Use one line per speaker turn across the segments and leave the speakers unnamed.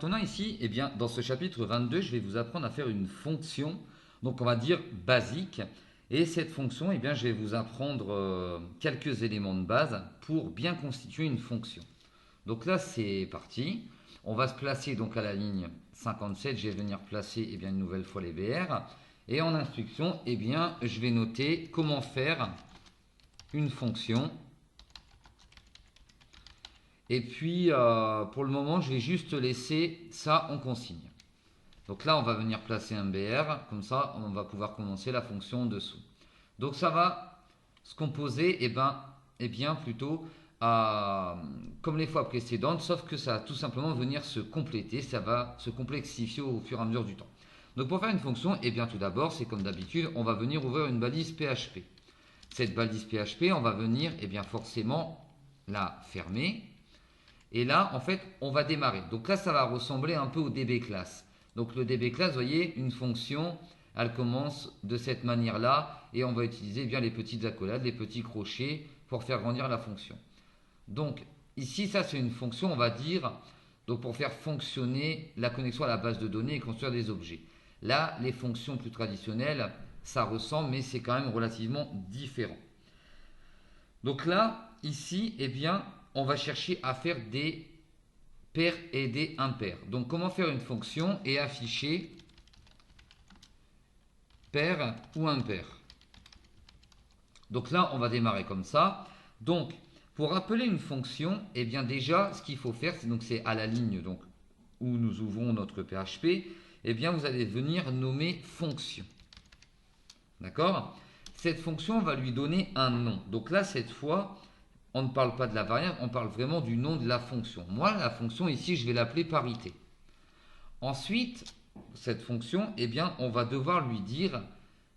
Maintenant ici, eh bien, dans ce chapitre 22, je vais vous apprendre à faire une fonction, donc on va dire basique. Et cette fonction, eh bien, je vais vous apprendre quelques éléments de base pour bien constituer une fonction. Donc là, c'est parti. On va se placer donc à la ligne 57. Je vais venir placer eh bien, une nouvelle fois les BR. Et en instruction, eh bien, je vais noter comment faire une fonction. Et puis, pour le moment, je vais juste laisser ça en consigne. Donc là, on va venir placer un BR, comme ça, on va pouvoir commencer la fonction en dessous. Donc ça va se composer, bien plutôt comme les fois précédentes, sauf que ça va tout simplement venir se compléter, ça va se complexifier au fur et à mesure du temps. Donc pour faire une fonction, tout d'abord, c'est comme d'habitude, on va venir ouvrir une balise PHP. Cette balise PHP, on va venir forcément la fermer. Et là, en fait, on va démarrer. Donc là, ça va ressembler un peu au DB class. Donc le DB class, vous voyez, une fonction, elle commence de cette manière-là et on va utiliser bien les petites accolades, les petits crochets pour faire grandir la fonction. Donc ici, ça c'est une fonction, on va dire, donc pour faire fonctionner la connexion à la base de données et construire des objets. Là, les fonctions plus traditionnelles, ça ressemble, mais c'est quand même relativement différent. Donc là, ici, on va chercher à faire des pairs et des impairs. Donc comment faire une fonction et afficher pair ou impair. Donc là, on va démarrer comme ça. Donc, pour appeler une fonction, déjà, ce qu'il faut faire, c'est à la ligne où nous ouvrons notre PHP, vous allez venir nommer fonction. D'accord ? Cette fonction, on va lui donner un nom. Donc là, cette fois, on ne parle pas de la variable, on parle vraiment du nom de la fonction. Moi, la fonction ici, je vais l'appeler parité. Ensuite, cette fonction, on va devoir lui dire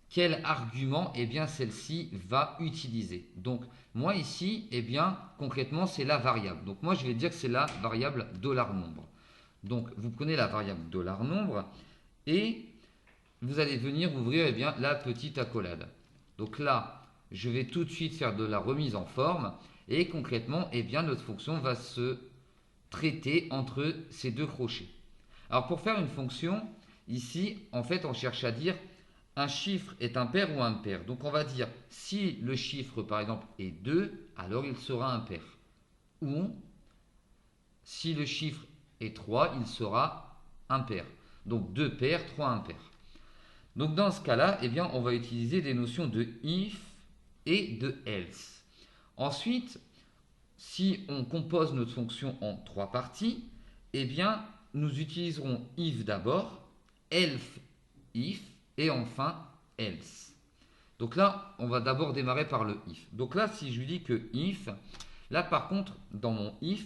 quel argument celle-ci va utiliser. Donc, moi ici, concrètement, c'est la variable. Donc, moi, je vais dire que c'est la variable $nombre. Donc, vous prenez la variable $nombre et vous allez venir ouvrir la petite accolade. Donc là, je vais tout de suite faire de la remise en forme et concrètement, notre fonction va se traiter entre ces deux crochets. Alors pour faire une fonction, ici, en fait, on cherche à dire un chiffre est un pair ou impair. Donc on va dire si le chiffre, par exemple, est 2, alors il sera impair. Ou si le chiffre est 3, il sera impair. Donc 2 pairs, 3 impairs. Donc dans ce cas-là, on va utiliser des notions de if et de else. Ensuite, si on compose notre fonction en 3 parties, nous utiliserons if d'abord, else if et enfin else. Donc là, on va d'abord démarrer par le if. Donc là, si je lui dis que if, là par contre, dans mon if,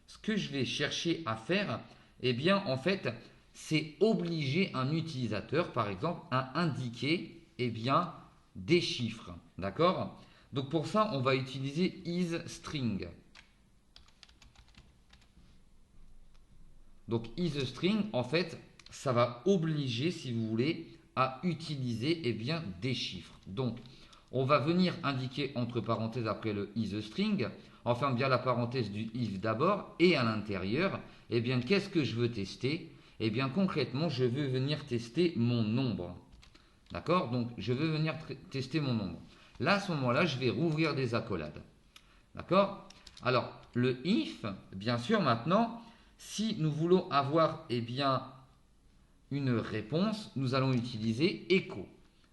ce que je vais chercher à faire, en fait, c'est obliger un utilisateur, par exemple, à indiquer des chiffres. D'accord ? Donc pour ça, on va utiliser isString. Donc isString, en fait, ça va obliger, si vous voulez, à utiliser des chiffres. Donc, on va venir indiquer entre parenthèses après le isString, on ferme bien la parenthèse du if d'abord, et à l'intérieur, qu'est-ce que je veux tester ? Concrètement, je veux venir tester mon nombre. D'accord ? Donc, je veux venir tester mon nombre. Là, à ce moment-là, je vais rouvrir des accolades. D'accord ? Alors, le if, bien sûr, maintenant, si nous voulons avoir une réponse, nous allons utiliser echo.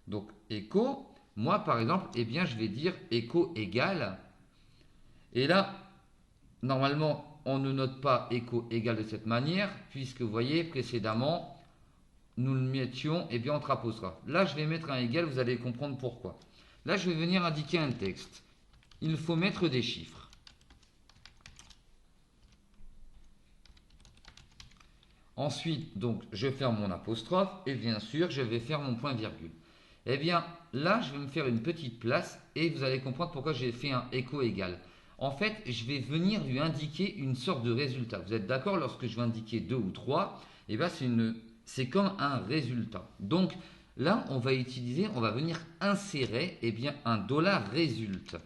Donc, echo, moi, par exemple, je vais dire echo égale. Et là, normalement, on ne note pas echo égale de cette manière, puisque vous voyez, précédemment, nous le mettions entre apostrophe. Là, je vais mettre un égal, vous allez comprendre pourquoi. Là, je vais venir indiquer un texte. Il faut mettre des chiffres. Ensuite, donc, je ferme mon apostrophe et bien sûr, je vais faire mon point virgule. Là, je vais me faire une petite place et vous allez comprendre pourquoi j'ai fait un écho égal. En fait, je vais venir lui indiquer une sorte de résultat. Vous êtes d'accord, lorsque je vais indiquer 2 ou 3, c'est comme un résultat. Donc, là, on va venir insérer un $result.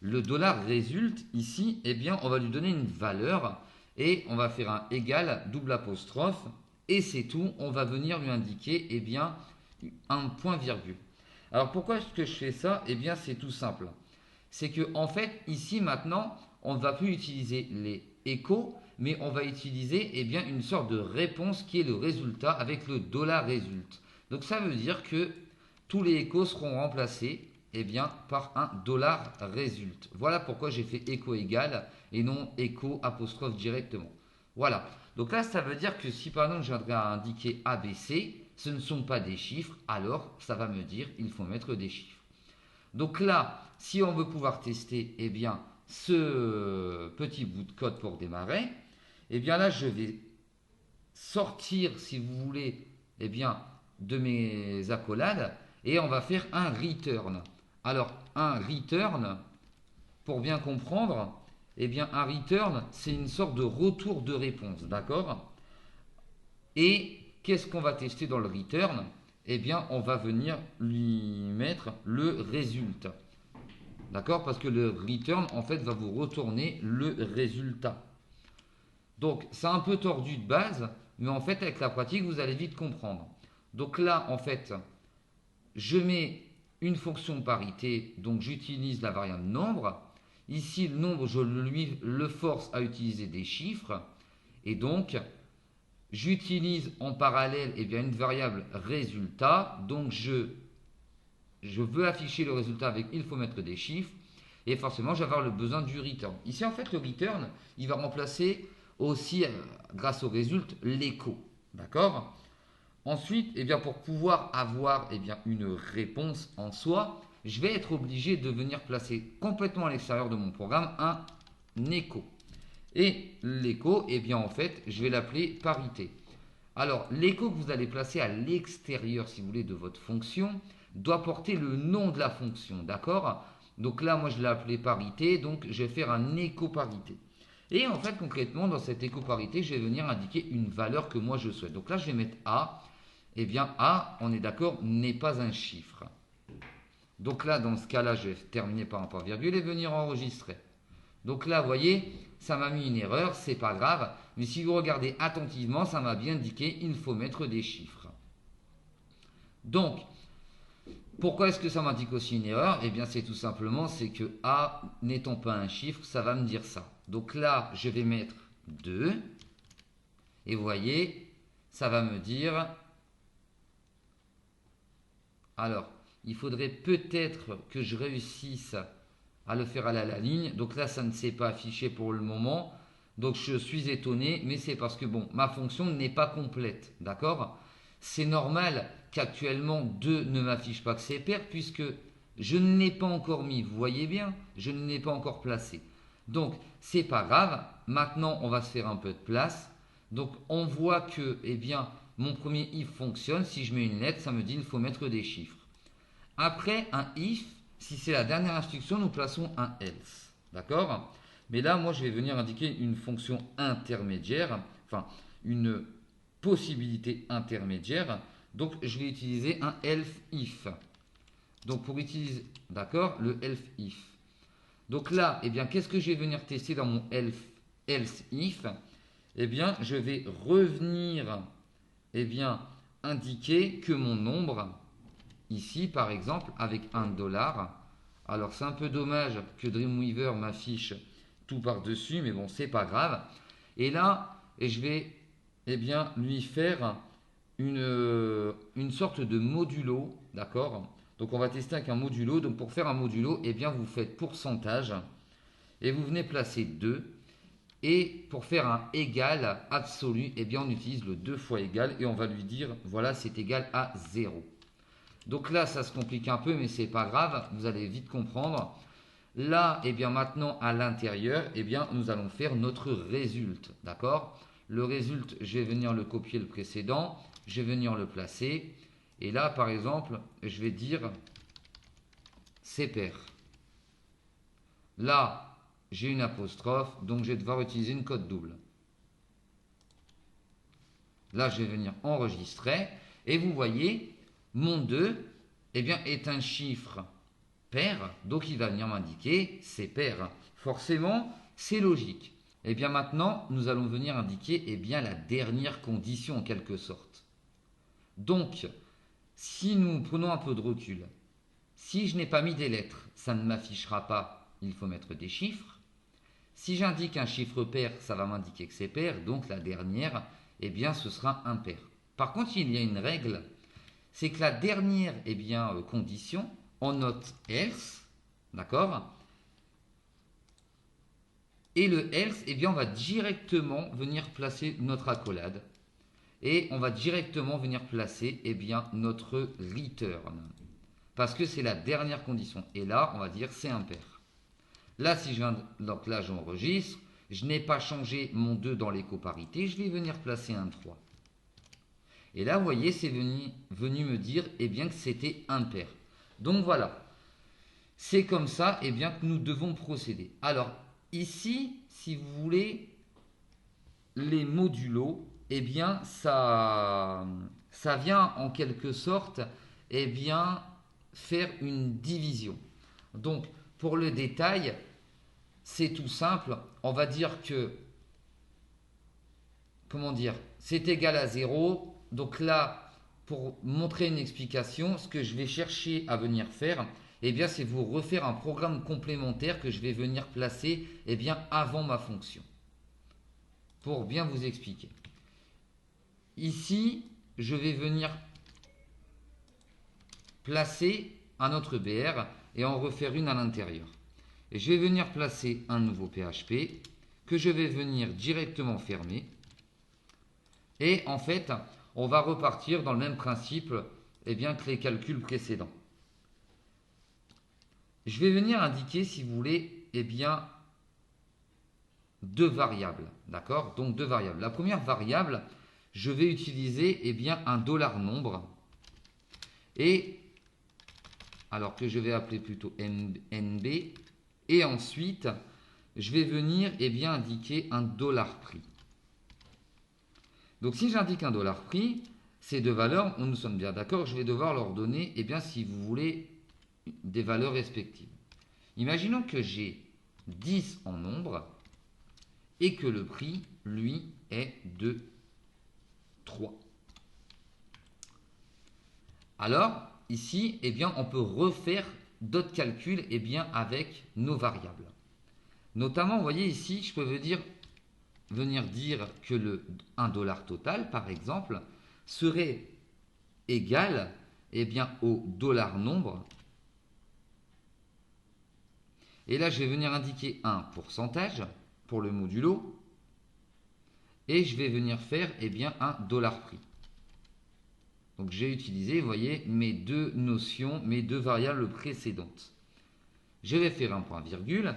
Le $result, ici, on va lui donner une valeur. et on va faire un égal double apostrophe et c'est tout. On va venir lui indiquer eh bien, un point virgule. Alors pourquoi est-ce que je fais ça? Eh bien c'est tout simple. C'est que en fait ici maintenant on ne va plus utiliser les échos mais on va utiliser eh bien, une sorte de réponse qui est le résultat avec le $result. Donc ça veut dire que tous les échos seront remplacés eh bien, par un $result. Voilà pourquoi j'ai fait écho égal et non écho apostrophe directement. Voilà. Donc là, ça veut dire que si par exemple je viendrais à indiquer ABC, ce ne sont pas des chiffres, alors ça va me dire il faut mettre des chiffres. Donc là, si on veut pouvoir tester eh bien, ce petit bout de code pour démarrer, eh bien là, je vais sortir, si vous voulez, eh bien, de mes accolades et on va faire un return. Alors, un return, pour bien comprendre, eh bien, un return, c'est une sorte de retour de réponse, d'accord? Et qu'est-ce qu'on va tester dans le return? Eh bien, on va venir lui mettre le résultat. D'accord? Parce que le return, en fait, va vous retourner le résultat. Donc, c'est un peu tordu de base, mais en fait, avec la pratique, vous allez vite comprendre. Donc là, en fait, je mets une fonction parité, donc j'utilise la variable nombre. Ici, le nombre, je le force à utiliser des chiffres. Et donc, j'utilise en parallèle eh bien, une variable résultat. Donc, je veux afficher le résultat avec il faut mettre des chiffres. Et forcément, je vais avoir le besoin du return. Ici, en fait, le return, il va remplacer aussi, grâce au résultat, l'écho. D'accord? Ensuite, eh bien, pour pouvoir avoir eh bien, une réponse en soi, je vais être obligé de venir placer complètement à l'extérieur de mon programme un écho. Et l'écho, eh bien, en fait, je vais l'appeler parité. Alors, l'écho que vous allez placer à l'extérieur, si vous voulez, de votre fonction, doit porter le nom de la fonction, d'accord? Donc là, moi, je l'ai appelé parité, donc je vais faire un écho parité. Et en fait, concrètement, dans cette écho parité, je vais venir indiquer une valeur que moi je souhaite. Donc là, je vais mettre A. Eh bien, A, on est d'accord, n'est pas un chiffre. Donc là, dans ce cas-là, je vais terminer par un point virgule et venir enregistrer. Donc là, vous voyez, ça m'a mis une erreur, c'est pas grave. Mais si vous regardez attentivement, ça m'a bien indiqué, il faut mettre des chiffres. Donc, pourquoi est-ce que ça m'indique aussi une erreur? Eh bien, c'est tout simplement, c'est que A n'étant pas un chiffre, ça va me dire ça. Donc là, je vais mettre 2. Et vous voyez, ça va me dire... Alors, il faudrait peut-être que je réussisse à le faire à la ligne. Donc là, ça ne s'est pas affiché pour le moment. Donc je suis étonné, mais c'est parce que bon, ma fonction n'est pas complète. D'accord? C'est normal qu'actuellement 2 ne m'affiche pas que c'est pair puisque je ne l'ai pas encore mis. Vous voyez bien, je ne l'ai pas encore placé. Donc, c'est pas grave. Maintenant, on va se faire un peu de place. Donc, on voit que, eh bien, mon premier if fonctionne. Si je mets une lettre, ça me dit qu'il faut mettre des chiffres. Après, un if, si c'est la dernière instruction, nous plaçons un else. D'accord? Mais là, moi, je vais venir indiquer une fonction intermédiaire, enfin, une possibilité intermédiaire. Donc, je vais utiliser un else if. Donc, pour utiliser, d'accord, le else if. Donc là, eh bien, qu'est-ce que je vais venir tester dans mon else if? Eh bien, je vais revenir eh bien, indiquer que mon nombre, ici par exemple, avec $, alors c'est un peu dommage que Dreamweaver m'affiche tout par-dessus, mais bon, c'est pas grave. Et là, je vais eh bien, lui faire une sorte de modulo, d'accord? Donc on va tester avec un modulo. Donc pour faire un modulo, eh bien, vous faites pourcentage et vous venez placer 2. Et pour faire un égal absolu, eh bien on utilise le 2 fois égal et on va lui dire, voilà, c'est égal à 0. Donc là, ça se complique un peu, mais c'est pas grave, vous allez vite comprendre. Là, eh bien maintenant, à l'intérieur, eh bien nous allons faire notre résultat, d'accord? Le résultat, je vais venir le copier le précédent, je vais venir le placer. Et là, par exemple, je vais dire c'est pair. Là, j'ai une apostrophe, donc je vais devoir utiliser une cote double. Là, je vais venir enregistrer. Et vous voyez, mon 2 eh bien, est un chiffre pair, donc il va venir m'indiquer c'est pair. Forcément, c'est logique. Et bien maintenant, nous allons venir indiquer la dernière condition en quelque sorte. Donc, si nous prenons un peu de recul, si je n'ai pas mis des lettres, ça ne m'affichera pas, il faut mettre des chiffres. Si j'indique un chiffre pair, ça va m'indiquer que c'est pair, donc la dernière, ce sera impair. Par contre, il y a une règle, c'est que la dernière condition, on note else, d'accord? Et le else, on va directement venir placer notre accolade. Et on va directement venir placer notre return. Parce que c'est la dernière condition. Et là, on va dire c'est impair. Là, donc là, j'enregistre. Je n'ai pas changé mon 2 dans l'éco-parité. Je vais venir placer un 3. Et là, vous voyez, c'est venu me dire que c'était impair. Donc voilà. C'est comme ça que nous devons procéder. Alors, ici, si vous voulez, les modulos, ça vient en quelque sorte faire une division. Donc, pour le détail, c'est tout simple. On va dire que, c'est égal à 0. Donc là, pour montrer une explication, ce que je vais chercher à venir faire, c'est vous refaire un programme complémentaire que je vais venir placer avant ma fonction. Pour bien vous expliquer. Ici, je vais venir placer un autre BR et en refaire une à l'intérieur. Et je vais venir placer un nouveau PHP que je vais venir directement fermer. Et en fait, on va repartir dans le même principe que les calculs précédents. Je vais venir indiquer, si vous voulez, deux variables. D'accord? Donc deux variables. La première variable, je vais utiliser un $nombre. Et alors que je vais appeler plutôt NB. Et ensuite, je vais venir indiquer un $prix. Donc si j'indique un $prix, ces deux valeurs, nous sommes bien d'accord, je vais devoir leur donner, si vous voulez, des valeurs respectives. Imaginons que j'ai 10 en nombre et que le prix, lui, est de 3. Alors, ici, on peut refaire d'autres calculs avec nos variables. Notamment, vous voyez ici, je peux venir dire que le $1 total, par exemple, serait égal au $nombre. Et là, je vais venir indiquer un pourcentage pour le modulo. Et je vais venir faire un $prix. Donc j'ai utilisé, vous voyez, mes deux notions, mes deux variables précédentes. Je vais faire un point virgule.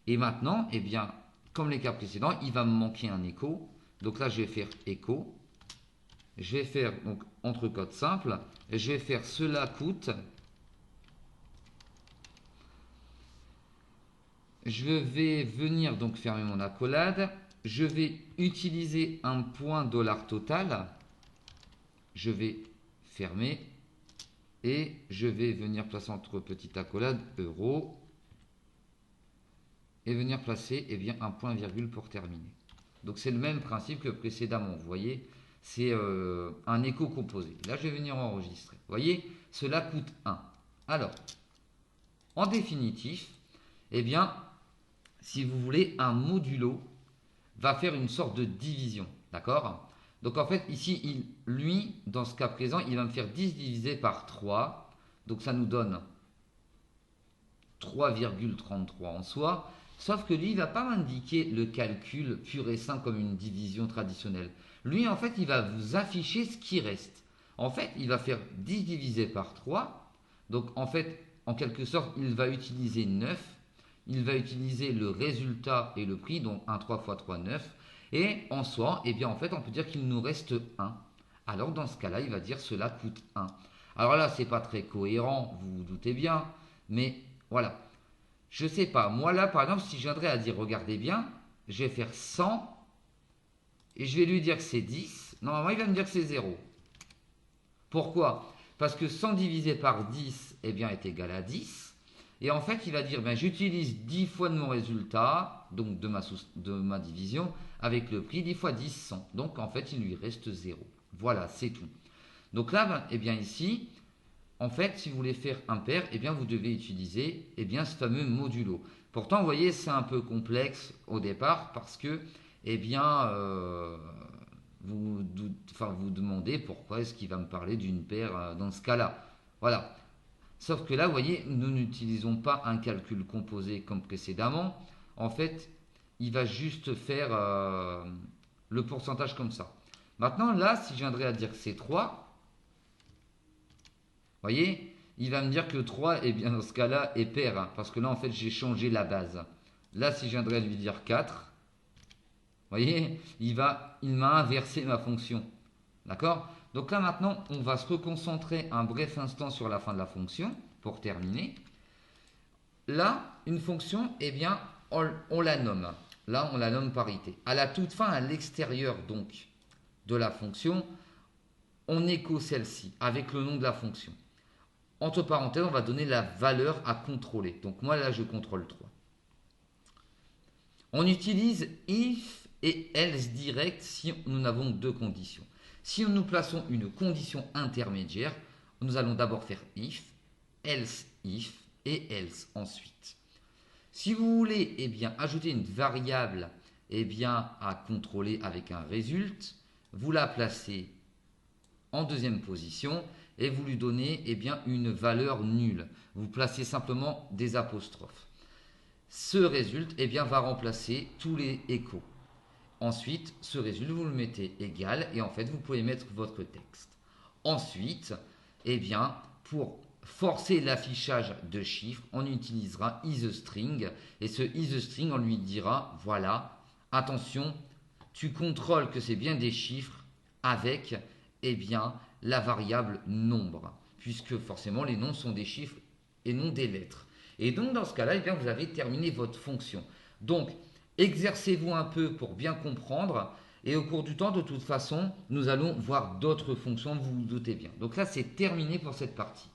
Et maintenant, comme les cas précédents, il va me manquer un écho. Donc là, je vais faire écho. Je vais faire donc entre codes simples. Je vais faire cela coûte. Je vais venir donc fermer mon accolade. Je vais utiliser un point $total. Je vais fermer. Et je vais venir placer entre petites accolades euro. Et venir placer un point virgule pour terminer. Donc c'est le même principe que précédemment. Vous voyez, c'est un écho composé. Là, je vais venir enregistrer. Vous voyez, cela coûte 1. Alors, en définitif, si vous voulez, un modulo va faire une sorte de division. D'accord? Donc en fait, ici, lui, dans ce cas présent, il va me faire 10 divisé par 3. Donc ça nous donne 3,33 en soi. Sauf que lui, il ne va pas m'indiquer le calcul pur et simple comme une division traditionnelle. Lui, en fait, il va vous afficher ce qui reste. En fait, il va faire 10 divisé par 3. Donc, en fait, en quelque sorte, il va utiliser 9. Il va utiliser le résultat et le prix, donc 1, 3 fois 3, 9. Et en soi, en fait, on peut dire qu'il nous reste 1. Alors, dans ce cas-là, il va dire cela coûte 1. Alors là, ce n'est pas très cohérent, vous vous doutez bien. Mais voilà. Je sais pas, moi là par exemple, si je viendrais à dire, regardez bien, je vais faire 100 et je vais lui dire que c'est 10, normalement il va me dire que c'est 0. Pourquoi? Parce que 100 divisé par 10 est égal à 10 Et en fait, il va dire, ben, j'utilise 10 fois de mon résultat, donc de ma division, avec le prix 10 fois 10, 100. Donc en fait, il lui reste 0. Voilà, c'est tout. Donc là, ben, eh bien ici, en fait, si vous voulez faire impair, eh bien vous devez utiliser eh bien, ce fameux modulo. Pourtant, vous voyez, c'est un peu complexe au départ parce que eh bien, vous demandez pourquoi est-ce qu'il va me parler d'une paire dans ce cas-là. Voilà. Sauf que là, vous voyez, nous n'utilisons pas un calcul composé comme précédemment. En fait, il va juste faire le pourcentage comme ça. Maintenant, là, si je viendrais à dire que c'est 3, vous voyez, il va me dire que 3, eh bien, dans ce cas-là, est pair. Hein, parce que là, en fait, j'ai changé la base. Là, si je viendrais à lui dire 4, vous voyez, il m'a inversé ma fonction. D'accord? Donc là, maintenant, on va se reconcentrer un bref instant sur la fin de la fonction pour terminer. Là, une fonction, eh bien, on la nomme. Là, on la nomme parité. À la toute fin, à l'extérieur donc de la fonction, on écho celle-ci avec le nom de la fonction. Entre parenthèses, on va donner la valeur à contrôler. Donc moi, là, je contrôle 3. On utilise if et else direct si nous n'avons deux conditions. Si nous plaçons une condition intermédiaire, nous allons d'abord faire if et else ensuite. Si vous voulez eh bien, ajouter une variable eh bien, à contrôler avec un résulte, vous la placez en deuxième position et vous lui donnez eh bien, une valeur nulle. Vous placez simplement des apostrophes. Ce résulte eh bien, va remplacer tous les échos. Ensuite, ce résulte, vous le mettez égal et en fait, vous pouvez mettre votre texte. Ensuite, eh bien, pour forcer l'affichage de chiffres, on utilisera isString et ce isString, on lui dira, voilà, attention, tu contrôles que c'est bien des chiffres avec eh bien, la variable nombre, puisque forcément les nombres sont des chiffres et non des lettres. Et donc dans ce cas-là, eh bien, vous avez terminé votre fonction. Donc, exercez-vous un peu pour bien comprendre. Et au cours du temps, de toute façon, nous allons voir d'autres fonctions, vous vous doutez bien. Donc là, c'est terminé pour cette partie.